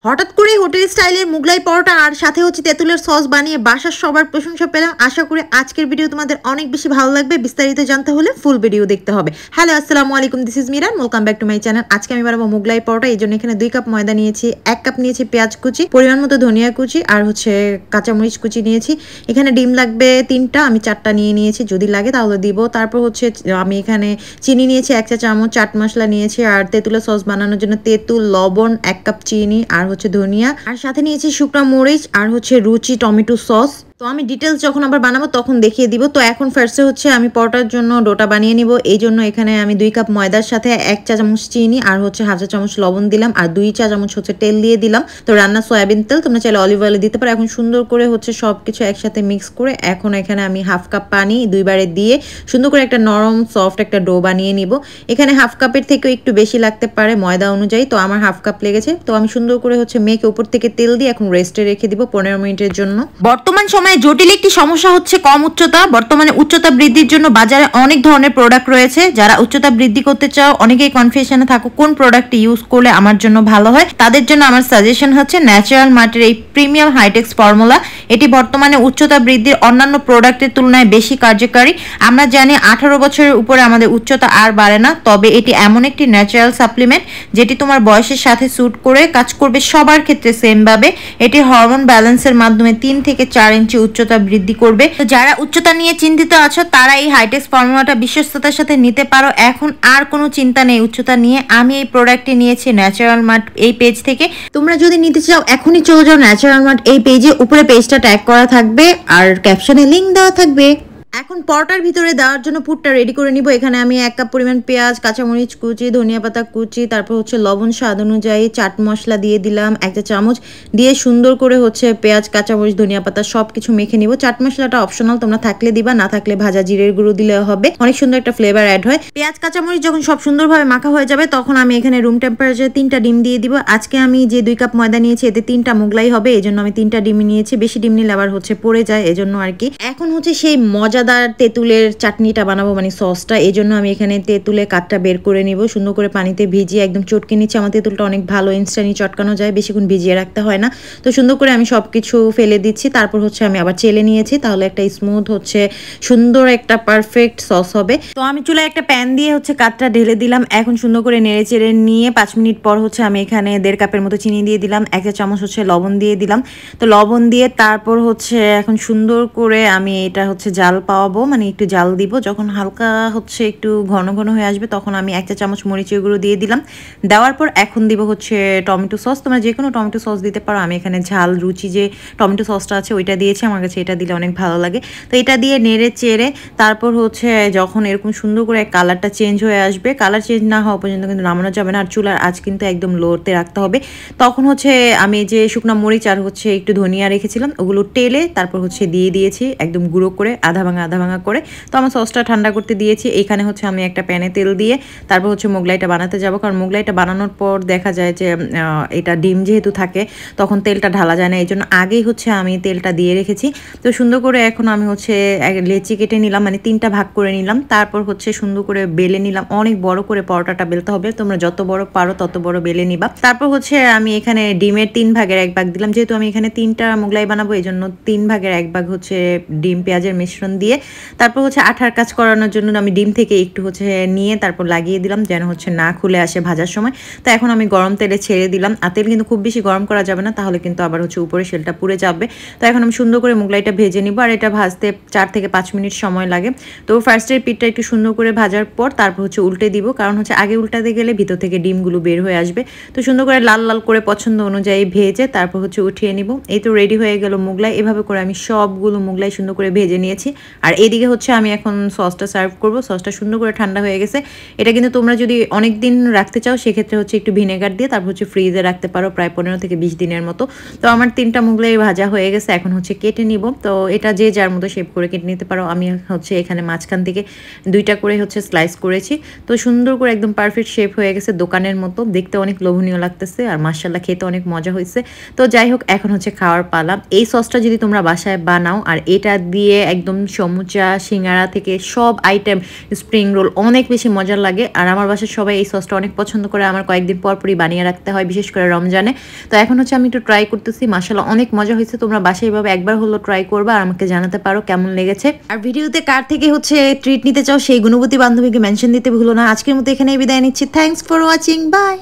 হঠাৎ করে হোটেল স্টাইলের মুগলাই পরোটা আর সাথে হচ্ছে তেঁতুলের সস বানিয়ে বাসার সবার প্রশংসা পেলাম। আশা করি আজকের ভিডিও তোমাদের অনেক বেশি ভালো লাগবে। বিস্তারিত জানতে হলে ফুল ভিডিও দেখতে হবে। হ্যালো, আসসালামু আলাইকুম, this is Miran, welcome back to my channel. আজকে আমি বানাবো মুগলাই পরোটা। এই জন্য এখানে 2 কাপ ময়দা নিয়েছি, 1 কাপ নিয়েছি পেঁয়াজ কুচি, পরিমাণ মতো ধনিয়া কুচি আর হচ্ছে কাঁচামরিচ কুচি নিয়েছি। এখানে ডিম লাগবে 3টা, আমি 4টা নিয়ে নিয়েছি, যদি লাগে তাহলে দিব। তারপর হচ্ছে আমি এখানে চিনি নিয়েছি 1 চা চামচ, চাট মশলা নিয়েছি আর তেঁতুলের সস বানানোর জন্য তেঁতুল, লবণ, 1 কাপ চিনি আর হচ্ছে ধনিয়া, আর সাথে নিয়েছি শুকনো মরিচ আর হচ্ছে রুচি টমেটো সস। তো আমি ডিটেলস যখন আবার বানাবো তখন দেখিয়ে দিব। তো এখন ফার্স্টে হচ্ছে আমি পরোটার জন্য ডোটা বানিয়ে নিব। এই জন্য এখানে আমি 2 কাপ ময়দার সাথে 1 চা চামচ চিনি আর হচ্ছে 1/2 চা চামচ লবণ দিলাম আর 2 চা চামচ হচ্ছে তেল দিয়ে দিলাম। তো রান্না সয়াবিন তেল, তোমরা চাইলে অলিভ অয়েল দিতে পারো। এখন সুন্দর করে হচ্ছে সব কিছু একসাথে মিক্স করে এখন এখানে আমি 1/2 কাপ পানি 2 বারে দিয়ে সুন্দর করে একটা নরম সফট একটা ডো বানিয়ে নিব। এখানে 1/2 কাপের থেকেও একটু বেশি লাগতে পারে ময়দা অনুযায়ী, তো আমার 1/2 কাপ লেগেছে। তো আমি সুন্দর করে হচ্ছে মেখে উপর থেকে তেল দিয়ে এখন রেস্টে রেখে দিব 15 মিনিটের জন্য। বর্তমান সময়ে জটিল একটি সমস্যা হচ্ছে কম উচ্চতা। বর্তমানে উচ্চতা বৃদ্ধির জন্য বাজারে অনেক ধরনের প্রোডাক্ট রয়েছে। যারা উচ্চতা বৃদ্ধি করতে চাও, অনেকেই কনফিউশনে থাকো কোন প্রোডাক্ট ইউজ করলে আমার জন্য ভালো হয়, তাদের জন্য আমার সাজেশন হচ্ছে ন্যাচারাল মার্টের এই প্রিমিয়াম হাইটেক্স ফর্মুলা। এটি বর্তমানে উচ্চতা বৃদ্ধির অন্যান্য প্রোডাক্টের তুলনায় বেশি কার্যকারী। আমরা জানি 18 বছরের উপরে আমাদের উচ্চতা আর বাড়ে না, তবে এটি এমন একটি ন্যাচারাল সাপ্লিমেন্ট যেটি তোমার বয়সের সাথে স্যুট করে কাজ করবে সবার ক্ষেত্রে সেম ভাবে। এটি হরমোন ব্যালেন্সের মাধ্যমে 3 থেকে 4 ইঞ্চি উচ্চতা বৃদ্ধি করবে। তো যারা উচ্চতা নিয়ে চিন্তিত আছো তারা এই হাইটেক্স ফর্মুলাটা বিশ্বস্ততার সাথে নিতে পারো। এখন আর কোনো চিন্তা নেই উচ্চতা নিয়ে। আমি এই প্রোডাক্টটি নিয়েছি ন্যাচারাল মার্ট এই পেজ থেকে। তোমরা যদি নিতে চাও এখনই চলে যাও ন্যাচারাল মার্ট এই পেজে, উপরে পেজটা ট্যাগ করা থাকবে আর ক্যাপশনে লিংক দেওয়া থাকবে। এখন পরোটার ভিতরে দেওয়ার জন্য পুরটা রেডি করে নিব। এখানে আমি 1 কাপ পরিমাণ পেঁয়াজ, কাঁচামরিচ কুচি, ধনিয়া পাতা কুচি, তারপর হচ্ছে লবণ স্বাদ অনুযায়ী, চাট মশলা দিয়ে দিলাম 1 চা চামচ, দিয়ে সুন্দর করে হচ্ছে পেঁয়াজ, কাঁচামরিচ, ধনিয়া পাতা সব কিছু মেখে নিব। চাট মশলাটা অপশনাল, তোমরা থাকলে দিবা, না থাকলে ভাজা জিরের গুঁড়ো দিলে হবে, অনেক সুন্দর একটা ফ্লেভার অ্যাড হয়। পেঁয়াজ কাঁচামরিচ যখন সব সুন্দরভাবে মাখা হয়ে যাবে তখন আমি এখানে রুম টেম্পারেচারে 3টা ডিম দিয়ে দিব। আজকে আমি যে 2 কাপ ময়দা নিয়েছি এতে 3টা মোগলাই হবে, এই জন্য আমি 3টা ডিম নিয়েছি। বেশি ডিম নিলে আবার হচ্ছে পড়ে যায়, এজন্য আর কি। এখন হচ্ছে সেই মজাদার তেঁতুলের চাটনিটা বানাবো, মানে সসটা। এই জন্য আমি এখানে তেঁতুলের কাঠটা বের করে নিব, সুন্দর করে পানিতে ভিজিয়ে একদম চটকে নিচ্ছি। আমার তেঁতুলটা অনেক ভালো, ইনস্ট্যান্টলি চটকানো যায়, বেশিক্ষণ ভিজিয়ে রাখতে হয় না। তো সুন্দর করে আমি সব কিছু ফেলে দিচ্ছি। তারপর হচ্ছে আমি আবার চেলে নিয়েছি, তাহলে একটা স্মুথ হচ্ছে সুন্দর একটা পারফেক্ট সস হবে। তো আমি চুলায় একটা প্যান দিয়ে হচ্ছে কাঠটা ঢেলে দিলাম। এখন সুন্দর করে নেড়ে চেড়ে নিয়ে 5 মিনিট পর হচ্ছে আমি এখানে 1.5 কাপের মতো চিনি দিয়ে দিলাম, 1 চা চামচ হচ্ছে লবণ দিয়ে দিলাম। তো লবণ দিয়ে তারপর হচ্ছে এখন সুন্দর করে আমি এটা হচ্ছে জাল পাওয়াবো, মানে একটু জাল দিব। যখন হালকা হচ্ছে একটু ঘন ঘন হয়ে আসবে তখন আমি 1 চা চামচ মরিচের গুঁড়ো দিয়ে দিলাম। দেওয়ার পর এখন দিব হচ্ছে টমেটো সস। তোমরা যে কোনো টমেটো সস দিতে পারো। আমি এখানে ঝাল রুচি যে টমেটো সসটা আছে ওইটা দিয়েছি, আমার কাছে এটা দিলে অনেক ভালো লাগে। তো এটা দিয়ে নেড়ে চেড়ে তারপর হচ্ছে যখন এরকম সুন্দর করে কালারটা চেঞ্জ হয়ে আসবে, কালার চেঞ্জ না হওয়া পর্যন্ত কিন্তু নামানো যাবে না, আর চুলার আঁচ কিন্তু একদম লোতে রাখতে হবে। তখন হচ্ছে আমি যে শুকনো মরিচ আর হচ্ছে একটু ধনিয়া রেখেছিলাম ওগুলো টেলে তারপর হচ্ছে দিয়ে দিয়েছি একদম গুঁড়ো করে, আধা ভাঙা করে। তো আমার সসটা ঠান্ডা করতে দিয়েছি। এখানে হচ্ছে আমি একটা প্যানে তেল দিয়ে তারপর হচ্ছে মোগলাইটা বানাতে যাব, কারণ মোগলাইটা বানানোর পর দেখা যায় যে এটা ডিম যেহেতু থাকে তখন তেলটা ঢালা যায় না, এই জন্য আগেই হচ্ছে আমি তেলটা দিয়ে রেখেছি। তো সুন্দর করে এখন আমি হচ্ছে লেচি কেটে নিলাম, মানে 3টা ভাগ করে নিলাম। তারপর হচ্ছে সুন্দর করে বেলে নিলাম, অনেক বড় করে পরোটাটা বেলতে হবে, তোমরা যত বড় পারো তত বড় বেলে নিবা। তারপর হচ্ছে আমি এখানে ডিমের 3 ভাগের 1 ভাগ দিলাম, যেহেতু আমি এখানে 3টা মোগলাই বানাবো এই জন্য 3 ভাগের 1 ভাগ হচ্ছে ডিম পেঁয়াজের মিশ্রণ দিয়ে তারপর হচ্ছে আঠার কাজ করানোর জন্য আমি ডিম থেকে একটু হচ্ছে নিয়ে তারপর লাগিয়ে দিলাম যেন হচ্ছে না খুলে আসে ভাজার সময়। তো এখন আমি গরম তেলে ছেড়ে দিলাম, আর তেল কিন্তু খুব বেশি গরম করা যাবে না, তাহলে কিন্তু আবার হচ্ছে উপরে শেলটা পুড়ে যাবে। তো এখন আমি সুন্দর করে মোগলাইটা ভেজে নিব, আর এটা ভাজতে 4 থেকে 5 মিনিট সময় লাগে। তো ফার্স্টের পিঠটা একটু সুন্দর করে ভাজার পর তারপর হচ্ছে উল্টে দিব, কারণ হচ্ছে আগে উল্টাতে গেলে ভিতর থেকে ডিমগুলো বের হয়ে আসবে। তো সুন্দর করে লাল লাল করে পছন্দ অনুযায়ী ভেজে তারপর হচ্ছে উঠিয়ে নিব। এই তো রেডি হয়ে গেল মোগলাই। এভাবে করে আমি সবগুলো মোগলাই সুন্দর করে ভেজে নিয়েছি। আর এদিকে হচ্ছে আমি এখন সসটা সার্ভ করব। সসটা সুন্দর করে ঠান্ডা হয়ে গেছে। এটা কিন্তু তোমরা যদি অনেক দিন রাখতে চাও সেক্ষেত্রে হচ্ছে একটু ভিনেগার দিয়ে তারপর হচ্ছে ফ্রিজে রাখতে পারো প্রায় 15 থেকে 20 দিনের মতো। তো আমার 3টা মোগলাই ভাজা হয়ে গেছে, এখন হচ্ছে কেটে নিব। তো এটা যে যার মতো শেপ করে কেটে নিতে পারো। আমি হচ্ছে এখানে মাঝখান থেকে 2টা করে হচ্ছে স্লাইস করেছি। তো সুন্দর করে একদম পারফেক্ট শেপ হয়ে গেছে, দোকানের মতো দেখতে অনেক লোভনীয় লাগতেছে, আর মাশাআল্লাহ খেতে অনেক মজা হয়েছে। তো যাই হোক এখন হচ্ছে খাওয়ার পালা। এই সসটা যদি তোমরা বাসায় বানাও আর এটা দিয়ে একদম সমুচা সিঙ্গারা থেকে সব আইটেম, স্প্রিং রোল অনেক বেশি মজার লাগে। আর আমার বাসার সবাই এই সসটা অনেক পছন্দ করে, আমার কয়েকদিন পরই বানিয়ে রাখতে হয়, বিশেষ করে রমজানে। তো এখন হচ্ছে আমি একটু ট্রাই করতেছি, মাশাআল্লাহ অনেক মজা হয়েছে। তোমরা বাসায় এভাবে একবার হলো ট্রাই করবা আর আমাকে জানাতে পারো কেমন লেগেছে। আর ভিডিওতে কার থেকে হচ্ছে ট্রিট নিতে চাও সেই গুণবতী বান্ধবীকে মেনশন দিতে ভুলো না। আজকের মতো এখানেই বিদায় নিচ্ছি। Thanks for watching, by.